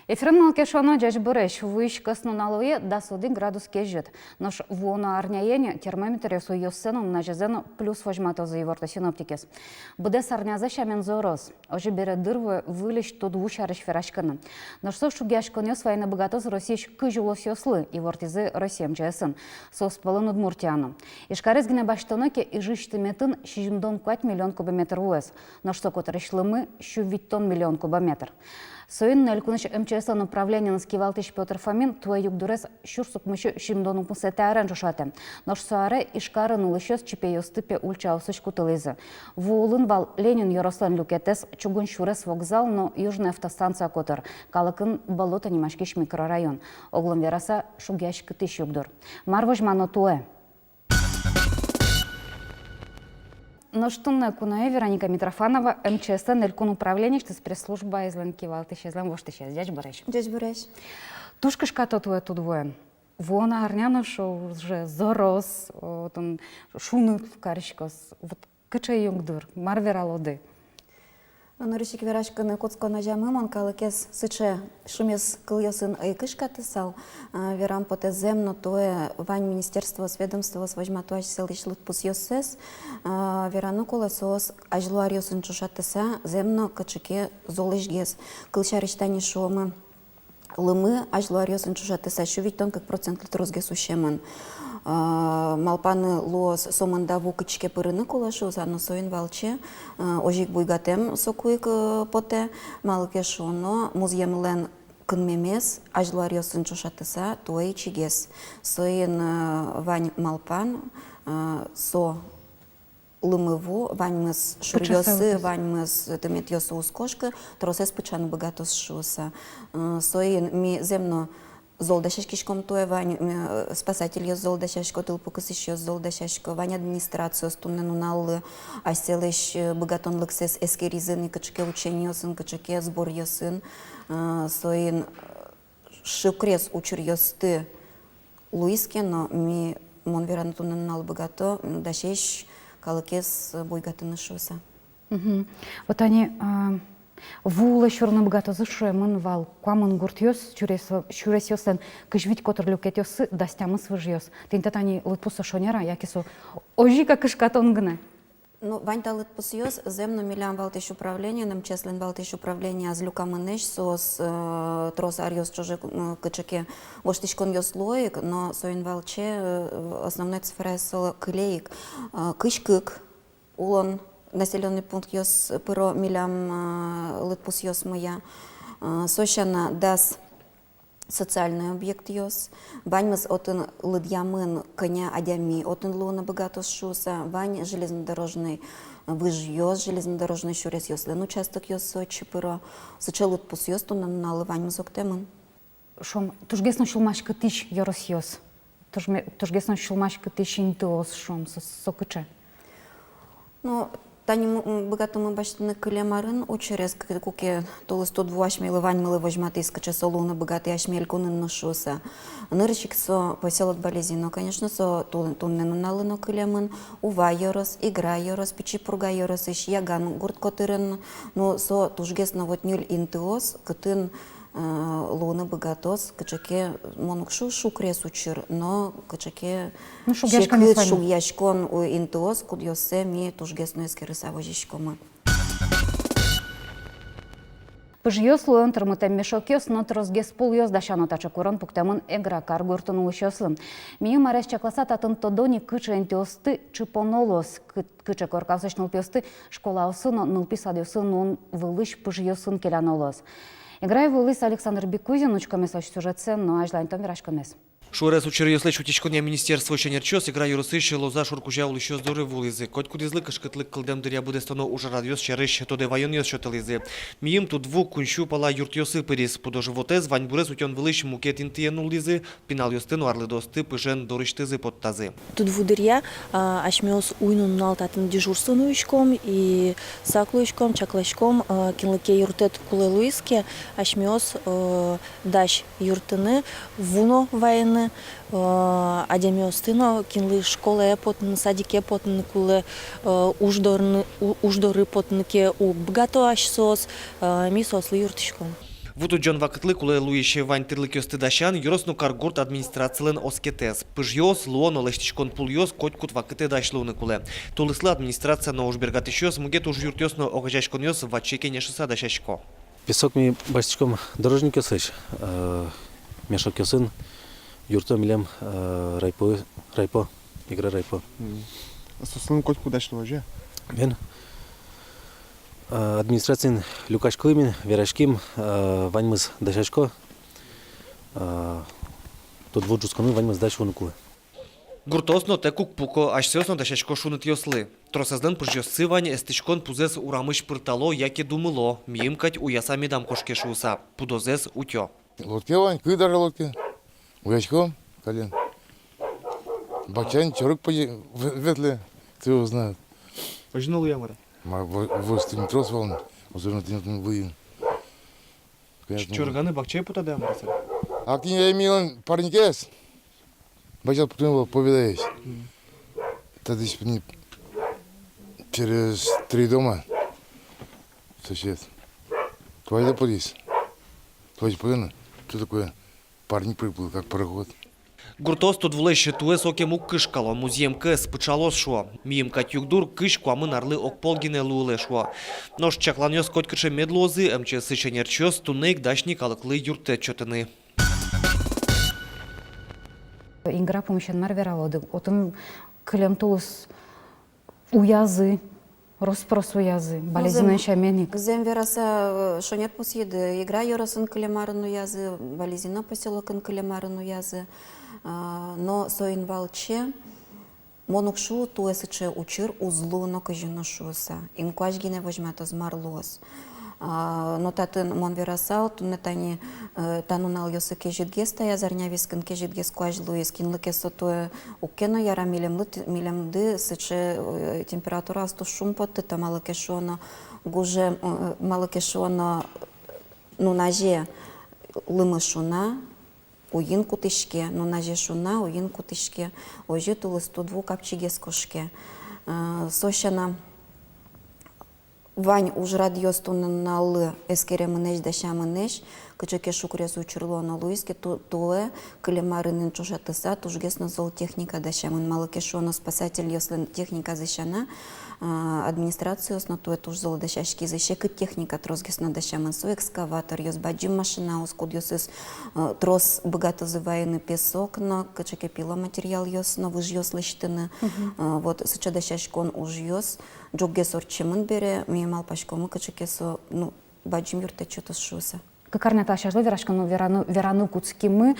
Ефремнал кешона жаж бұрыш, выш кыснулалуы да 1 градус кежет. Нож вуона арняйен термометр ясу йоссену на жезену плюс 8 еворта синоптикес. Буде сарняза шамен зорос. Ожи бере дырвы вылещ тут вушарыш ферашканы. Нож со шугяшкон йос вайна богатоз росиш кыжулос йослы евортизы Россиям жесын. Сос полын Удмуртияну. Ишкарезгіне баштоноке и жиштыметын 6,4 миллион кубометр уэс. Нож со котырышлымы 6 миллион кубометр. Соин нелькуныш МЧС управление на скивалтыш Петр Фомин твой югдурес шурсук мышу шимдону пусете арен жушате. Нож соаре ишкарын улышёс чипе стыпе ульча усыш кутылызы. Вуулын вал Ленин Ярослан Люкетес чугун шурес вокзал, но южная автостанция котыр. Калыкын болото немашкиш микрорайон. Оглом вераса шугяш кытыш югдур. Марвож манотуэ. Ноштунна куная Вероника Митрофанова, МЧС, Нелькун управление, что с пресс-служба из Ленкива, ты сейчас злам, вот ты сейчас, дядь Борис. Дядь Борис. Тушка шкато твоя тут двое. Вона арняна, что уже зарос, он шунут в каричкос, вот качай юнгдур, марвера лоды. Норишик верашка на котско на жамыман, калыкес сыче шумес кыльосын айкышка тысал, верам поте земно тое вань министерство сведомство возьматуаш селиш лутпус йосес, верану колесос ажлуариосын чушатыса земно качыке золышгес, кыльшариштани шомы. Лымы ажлуариосын чушатыса шувитон как процент литрозгес ущеман. Малпаны лос соманда вукычке пырыны кулашу, зано соин валче, ожик буйгатем сокуик поте, малыке шоно, музьемлен кынмемес, ажлуариосын чушатыса, туэй чигес. Соин вань малпан, со лымыву, вань мыс шурьосы, вань мыс тымет йосу ускошка, тросес пычан богатос шуса. Соин ми земно золдашашкишком туэ вань спасатель йос золдашашко, тылпукысыш йос золдашашко, вань администрацию стуннену наллы, аселеш богатон лыксес эскеризын, качке учень йосын, качке сбор йосын. Соин шукрес учур йосты луиске, но ми монверан туннену наллы богато, дашеш калыкес буйгатыны шуса. Вот они вулы шурны богато зашуемын вал, куамын гуртьёс, чурес йосен, кыжвить котр люкет йосы, дастямыс выжьёс. Тинтет они лытпуса шонера, якису ожика кышкатон гне. Ну, вань талыт пусьёс, земно милям валтыш управление, нам чеслен валтыш управление, аз люкамынеш, сос трос арьёс чужик кычаке, воштишкон йос лоик, но соин валче основной цифра соло клеик, кышкык, улон, населенный пункт йос пыро милям лытпус йос моя, сощана дас социальный объект йос, ваньмыз отын лыдьямын коня адями, отын луна богатос шуса, вань железнодорожный выжьёс, железнодорожный шурес йос, дан участок йос сочи пыро, сочи лытпус йос тунан налы ваньмыз октемын. Шом, тужгесно шулмашка тыш йорос йос, тужгесно шулмашка тыш интуос шом, сокыче. Ну, тани богатому баштаны кылемарын очерез куке толы 102 ашмелы ваньмылы возьматы искача солуна богатый ашмель кунын ношуса. Нырычик со поселок болезни, но, конечно, со туннену налыно кылемын, ува йорос, игра йорос, печи пурга йорос, иш яган гурт котырын, но со тужгесно вот нюль интиос, кытын луна богатос, качаке монукшу шукрес учир, но качаке шугяшкон у интиос, кудьосе ми тужгесно эскерыса вожишкома. Пыжьёс луэн тырмытем мешокёс, но трозгес пульёс дашано тачакуран пуктемын эгра каргуртын улышёслым. Мийым арес чакласа татын тодони кычы энтиосты чыпонолос, кычы коркавсыш нылпиосты школа осыно нылписадёсын он вылыш пыжьёсын келянолос. Играй вулыс Александр Бекузин, учкомес оч сюжетсен, но ажлайн том верашкомес. Шурес учер йослеч утечконя министерство ченерчос, игра юросыше лоза шуркужа улышёс дуры вулызы. Коть кудызлы кышкытлык кылдем дыря буде стано уже радиос черыш, тоде вайон йос шотылызы. Миим тут двук кунщу пала юрт йосы пырис, пудо животез вань бурез утен вылыш мукет интиену лизы, пинал йостыну арлыдосты пыжен дорыштызы подтазы. Тут вудырья ашмёс уйнун налтатын дежурсыну ишком и саклу ишком, чаклашком, кинлыке юртет куле луиске, ашмёс даш юртыны, вуно вайны, адемиостыно кинлы школе потн садике потн куле уждоры потнке у бгато ашсос мисослы юртышком. Вуту Джон Вакытли, куле луище Вань Тырлык ёсты дащан, юросну каргурт администрациялен оскетес. Пыжьёс, луоно лештичкон пульёс, котькут вакыты дашлуны куле. Тулысла администрация на ужбергат ещёс, мугет уж юртёсно огажачкон ёс в отчеке нешеса дащачко. Песок ми бачечком дорожник ёсыч. Мешок ёсын, юрто милем райпо, игра райпо. Сосын котку дашлы уже? Мен администрациян люкашкылымен, верашким, ваньмыз дашачко, тут вот жусканы ваньмыз даш вунукулы. Гуртосно те кукпуко, аж сёсно дащачко шунут ёслы. Тросазден пыжьёсы Вань эстичкон пузес урамыш пыртало, яке думыло, миимкать уяса медам кошке шуса, пудозес утё. Лодке Вань, кы даже лодке. Уячком, колен. Бачань, чорык ветле, кто его знает. Пожинул ямара. Вот ты не трос волн, особенно ты не выйдем. Чурганы бакчай путады ямарасы. А ты не имел парникес? Бачал потом повидаешь. Тогда не через 3 дома сосед. Твой полис. Твой полина. Что такое? Парник приплыл, как пароход. Гуртос тут влеще туе соке му кышкало, музеемке спычало шо. Миимкать югдур кышку амын арлы окполгине луыле шо. Нош чакланёс котькыше медлозы, МЧС ченерчёс, тунейк дашник алыклы юрте чотыны. Игра помещен вералоды. Отым кылем тулус уязы, роспрос уязы, болезненный шаменник. Зем вераса шонер посъеды. Игра йорасын кылемарын уязы, болезина поселокын кылемарын уязы. Но соин валче монукшу туесыче учир узлу но кажено шуса. Инкуаш гине возьмата змарлос. Но татын мон верасал, тунетани танунал йосы кежитге стая зарнявискин кежитге скуаш луискин лыкесо туе уккено яра милемды сыче температура асту шумпоты та малыкешоно гуже малыкешоно нунаже лымышуна уин кутышке, нунаже шуна уин кутышке, ожи тулысту дву капчиге скошке. Сощана Вань уж радиостунналы эскеремынеш дашамынеш, кычыке шукрес учурло на луиске, туе кылемарынын чушатыса, тужгесно зол техника дашамын малыкешоно спасатель ёслен техника защана, администрациясно туе туж зол дашашки защекы техника тросгесно дашамын со экскаватор, ёс баджим машина, оскуд ёсыс трос богато зывайны песок, но кычыке пила материал ёсно, выж ёс лыштыны, вот сыча дашашкон уж ёс, джоггес орчемын бере, миемал пашкомы кычыкесо, ну, баджим юрте чотос шуса. Какарнята ашажлы верашкану верану куцкимы,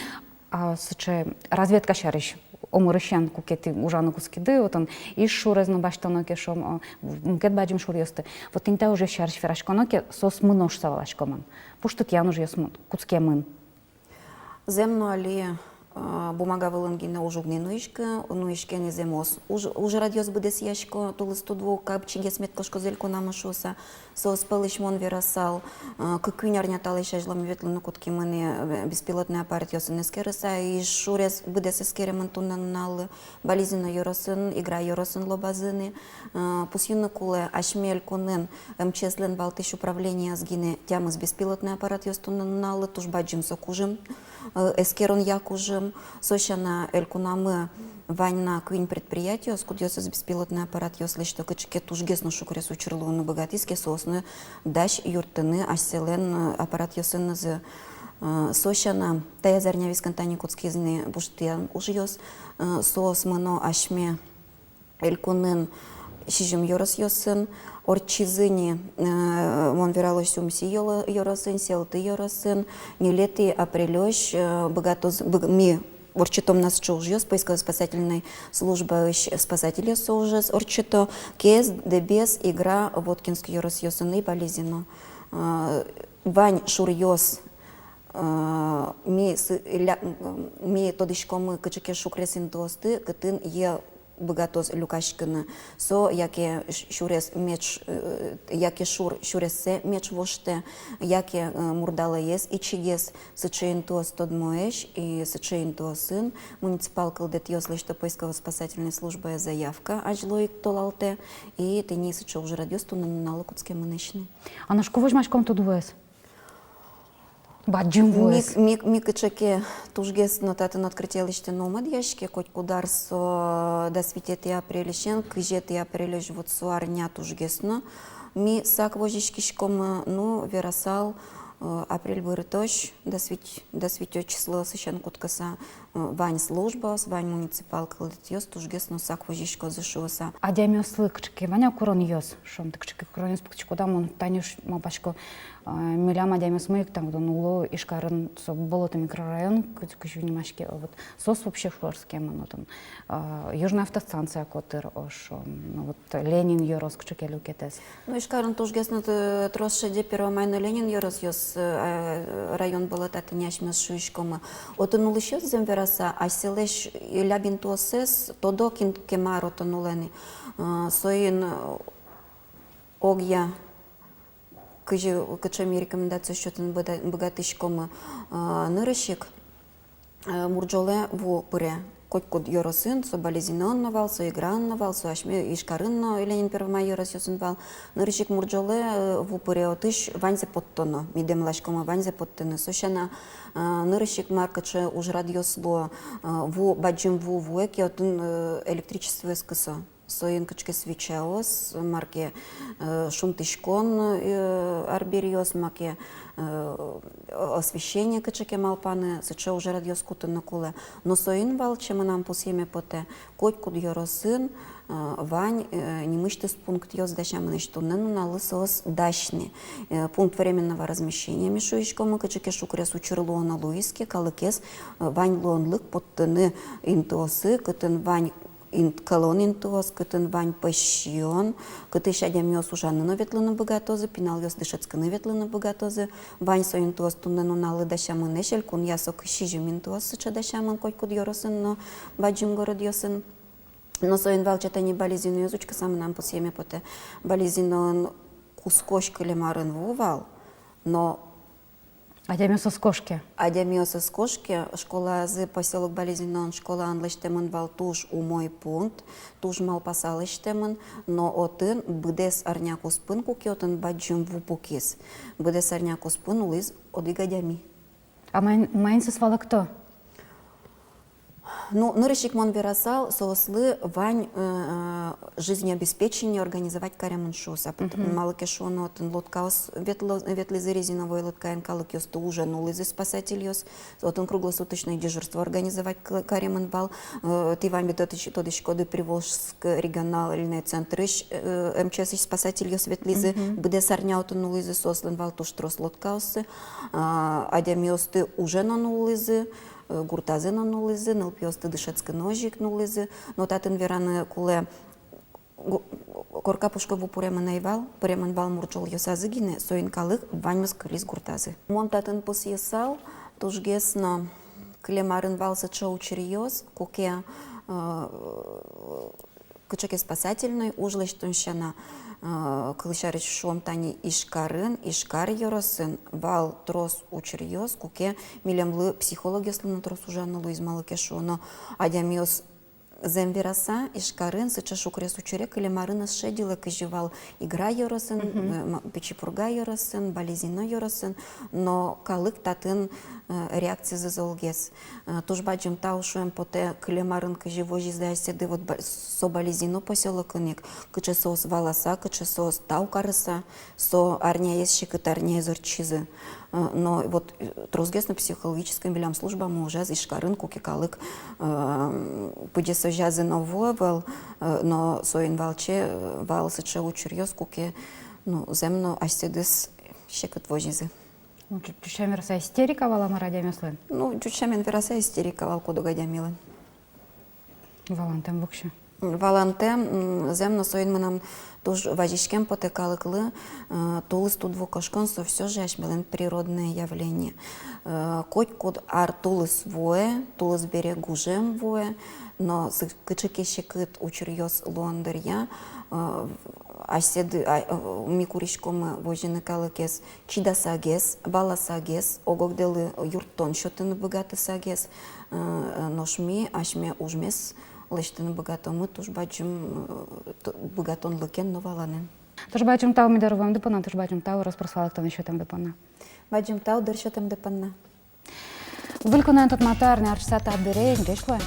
сыче разведка шарыш. Омырышян кукети ужану кускиды, отон иш шурезно баштано кешом, мкет баджим шурьосты. Вот инта уже шарыш верашканоке сос мынош савалашкоман. Пуштык ян уже ёс куцкемын. Земно али бумага вылынгина ужугни нуишке не земос. Уже радиос будес яшко, тулысту дву капчиге сметкошко зельку намышуса, сос пылышмон верасал, кыкюнярня талыша жлам ветлыну кутки мыны беспилотный аппарат ёсын эскерыса, и шурес будес эскеремын туннаналы, болезненно йоросын, игра йоросын лобазыны, пусюны куле ашмель кунын, МЧСлен балтыш управление сгине тямыз беспилотный аппарат ёс туннаналы, тужбаджим сокужим, эскерон якужим, сощана элькунамы ваньна квин предприятие, скудёс из беспилотный аппарат ёсли, что кычке тужгесно шукрес учерлуны богатиске сосны, даш юртыны, ашселен аппарат ёсынызы, сощана тая зарнявискан тани куцкизны буштен уж ёс, сос мыно ашме элькунын шижим йорос ёсын, орчизыни мон вералось умси йоросын, селты йоросын, нелеты апрелёш, богатоз ми орчитом нас чужьёс, поисково-спасательной службы спасателя соужес, орчито кез, дебес, игра, воткинский йорос ёсын и болезино. Вань шурьёс, ми тодышкомы кычыке шукресин тосты, кытын е богатоз люкашкына, со яке шурес меч, яке шуресе меч воште, яке мурдала ес и чигес сычейн тос тодмоэш и сычейн тосын, муниципал кылдет ёслы, что поисково-спасательной службы заявка ажлоик толалте, и ты не сыча уже радиосту на налыкутске мынешны. А на шко возьмашком тут вес? Баджим воес. Ми кычаке тужгес нотатын открытие лиште номад яшке, коть кудар со да свитет и апрелишен, кыжет и апрелиш вот суарня тужгесно. Ми сак вожишкишком, ну, верасал, апрель вырытош, да свитет число сыщен куткаса вань служба, вань муниципал калдетьёс, тужгесно сак вожишко зашуоса. Адемиослы кычке, ваня курон йос, шом ты кычке курон йос, пыкчко да мон танюш мапашко милям адемиос мыйк там, где нуло ишкарын со болото микрорайон, кычу внимашке, вот сос вообще шорске, ну там южная автостанция котыр, шо, ну вот Ленин йорос кычке люкетес. Ну, ишкарын тужгесно тросше де 1 мая Ленин йорос йос район болотаты няшмес шуишкома. Отонули щось земвераса, а селеш лябин туосес, тодо кемаро тонулени. Соин огя кычами рекомендация счетен богатышком нырышик мурджоле во пыре. Коть код йоросын, со болезинон навал, со игран навал, со ашме ишкарын Ленин 1 мая йорос йосын вал. Нырышик мурджоле во пыре отыш ванзе подтоно, мидем лашкома ванзе подтоно. Сощана нырышик маркаче уж радиосло во баджим во вуэки отын электричество эскосо. Соин кычке свечаос, марке шумтышкон арбериос, маке освещение кычке малпаны, сыче уже радиоскутын накуле. Но соин вал, чем нам посъеме поте, коть куд йоросын, вань немыштыс пункт йос дащамын иштунен налысос дащны. Пункт временного размещения мишуишкома кычке шукрес учерлуона луиске, калыкес вань луонлык поттыны интосы, кытын вань колон интуос, кытын вань пащион, кыты шадям йос ужанны ветлыны богатозы, пинал йос дышецканы ветлыны богатозы, вань со интуос туннен уналы дащамын эшел, кун ясок шижим интуос сыча дащамын коть куд йоросын, но баджим город йосын. Но соин валчата не болезину язучка сам нам посъеме поте болезину кускош калемарын вувал, но Адемиос кошки. Адемиос из кошки, школа з поселок болезненный, школа анлыштемын вал туж у мой пункт, туж мал пасалыштемын, но отын бдес арнякус пын куки отын баджим вупукис. Бдес арнякус пын улиз одигадями. А майнсис вала кто? Ну, нырышик мон верасал, сослы вань жизнеобеспечение организовать каремын шуса. Малыке шуно отын лоткаос ветлизы резиновой лоткаен калыкёс то уже нулызы спасательёс. Отын круглосуточное дежурство организовать каремын бал. Ты вами тодыш коды Приволжск региональный центр МЧС спасательёс ветлизы. Бде сарня отын нулызы сослын вал туш трос лоткаосы. Адямиос ты уже на нулызы. Гуртазы на нулызы, нылпиосты дышецкий ножик нулызы, но татын вераны куле корка пушкову пуремын вал мурчол йосазы гине, соин калык ваньмыз кылис гуртазы. Мон татын пус есал, тужгесно клемарын вал сыча учерьёс, куке кычаке спасательный, ужлыш тунщана кылышарыч шуам тани ишкарын, ишкар йоросын, вал трос учерьёс, куке милемлы психологияслы трос ужаны луизмалыке шуно, адямиос земвераса, ишкарын, сыча шукрес учере, кылемарын шедилы кыжевал игра йоросын, печипурга йоросын, болезино йоросын, но калык татын реакция зазолгес. Туж баджим тау шуем поте кылемарын кыжевожи зайседы вот со болезино поселокыник, кыче сос валаса, кыче сос тау карыса, со арня есшикыт арня зорчизы. Но вот трозгес на психологическом билям службам уже ишкарын куки калык пыдесо жазы нововал, но соин валче вал сыча учерьёс куки ну земно аседес щекот вожизы. Чучамен вераса истерика вала марадямиослын? Ну чучамен вераса истерика вал кодогадямилын. Валантем вукшу. Валантем земно соин нам туж вазишкем потекалыклы, тулыс тут вукашкон, со все же ашмелен природное явление. Коть код ар тулыс вое, тулыс берегу жем вое, но кычыке щекыт учерьёс луандырья, аседы микуришком вожины калыкес, чидасагес, баласагес, огогделы юртон шотын богатысагес, ношми, ашме ужмес, лештын богатомы туж бачым богатон лыкен новаланен. Тож бачимо та ми даруємо депона, тож бачимо та розпросвали, хто на що там депона. Бачимо та удар, що там депанна. Виконує тут матарний арчсата абдиреєн, гешло.